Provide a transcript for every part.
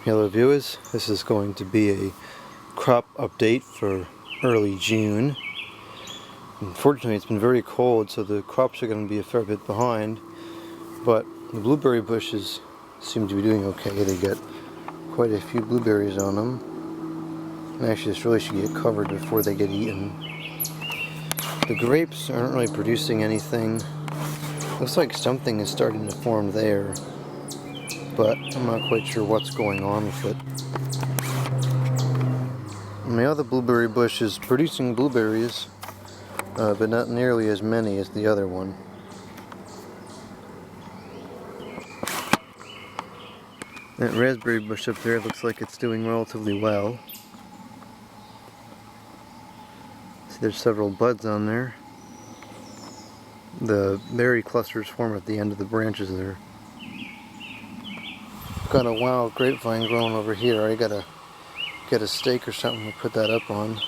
Hello viewers, this is going to be a crop update for early June. Unfortunately it's been very cold, so the crops are going to be a fair bit behind, but the blueberry bushes seem to be doing okay. They get quite a few blueberries on them, and actually this really should get covered before they get eaten. The grapes aren't really producing anything. Looks like something is starting to form there, but I'm not quite sure what's going on with it. My other blueberry bush is producing blueberries, but not nearly as many as the other one. That raspberry bush up there looks like it's doing relatively well. See, there's several buds on there. The berry clusters form at the end of the branches there. Got a wild grapevine growing over here. I gotta get a stake or something to put that up on.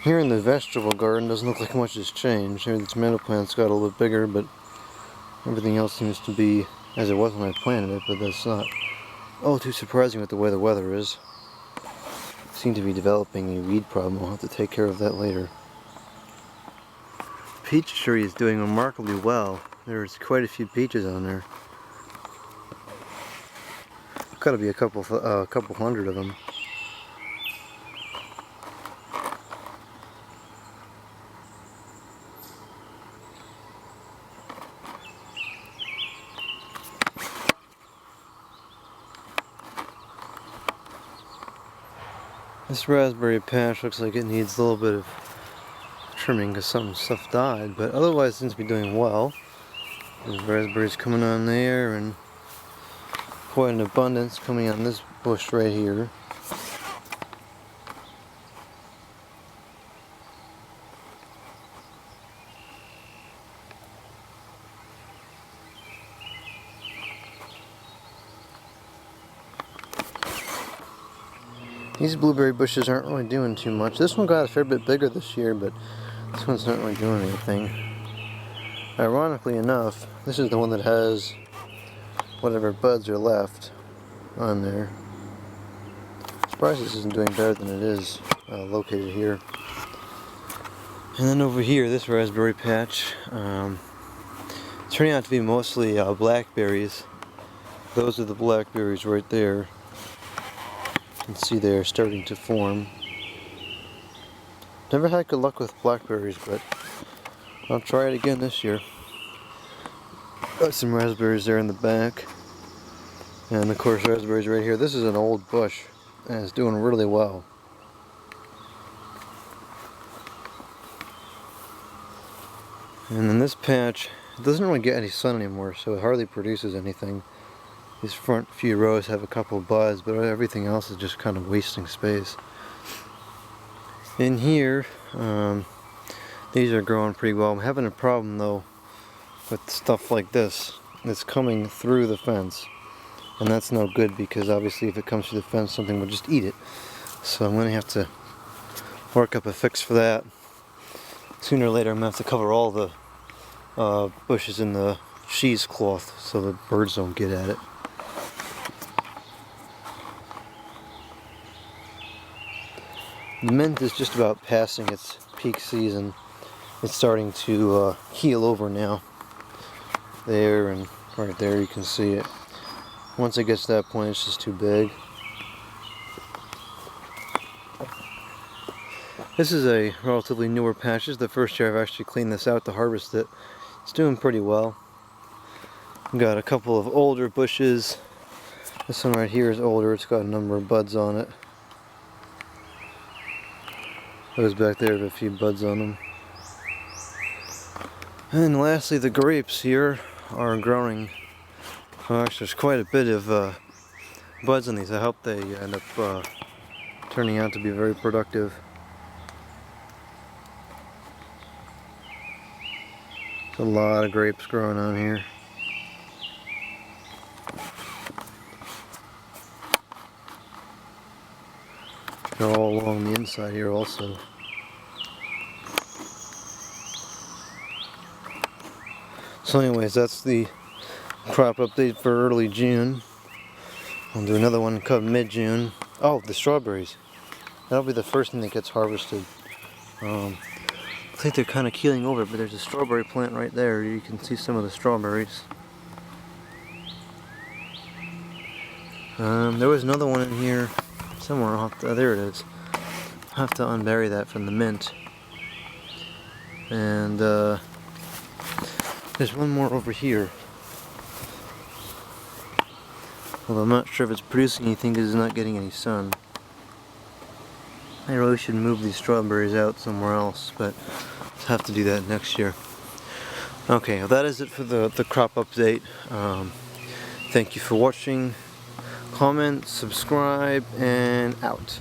Here in the vegetable garden doesn't look like much has changed. Here the tomato plants got a little bit bigger, but everything else seems to be as it was when I planted it, but that's not too surprising with the way the weather is. Seem to be developing a weed problem. I'll have to take care of that later. Peach tree is doing remarkably well. There's quite a few peaches on there. Got to be a couple hundred of them. This raspberry patch looks like it needs a little bit of trimming because some stuff died, but otherwise it seems to be doing well. There's raspberries coming on there and quite an abundance coming on this bush right here. These blueberry bushes aren't really doing too much. This one got a fair bit bigger this year, but this one's not really doing anything. Ironically enough, this is the one that has whatever buds are left on there. I'm surprised this isn't doing better than it is located here. And then over here, this raspberry patch, turning out to be mostly blackberries. Those are the blackberries right there. You can see they're starting to form. Never had good luck with blackberries, but I'll try it again this year. Got some raspberries there in the back. And of course raspberries right here. This is an old bush and it's doing really well. And then this patch, it doesn't really get any sun anymore, so it hardly produces anything. These front few rows have a couple of buds, but everything else is just kind of wasting space. In here, these are growing pretty well. I'm having a problem though with stuff like this. It's coming through the fence, and that's no good because obviously if it comes through the fence, something will just eat it. So I'm going to have to work up a fix for that. Sooner or later I'm going to have to cover all the bushes in the cheesecloth so the birds don't get at it. The mint is just about passing its peak season. It's starting to heal over now. There and right there you can see it. Once it gets to that point, it's just too big. This is a relatively newer patch. This is the first year I've actually cleaned this out to harvest it. It's doing pretty well. We've got a couple of older bushes. This one right here is older. It's got a number of buds on it. Those back there have a few buds on them. And then lastly, the grapes here are growing. Well, actually, there's quite a bit of buds on these. I hope they end up turning out to be very productive. There's a lot of grapes growing on here. They're all along the inside here also. So anyways, that's the crop update for early June. I'll do another one come mid-June. Oh, the strawberries. That'll be the first thing that gets harvested. I think they're kind of keeling over, but there's a strawberry plant right there. You can see some of the strawberries. There was another one in here somewhere. There it is. I'll have to unbury that from the mint. And there's one more over here. Although I'm not sure if it's producing anything because it's not getting any sun. I really should move these strawberries out somewhere else, but I'll have to do that next year. Okay, well that is it for the crop update. Thank you for watching. Comment, subscribe, and out.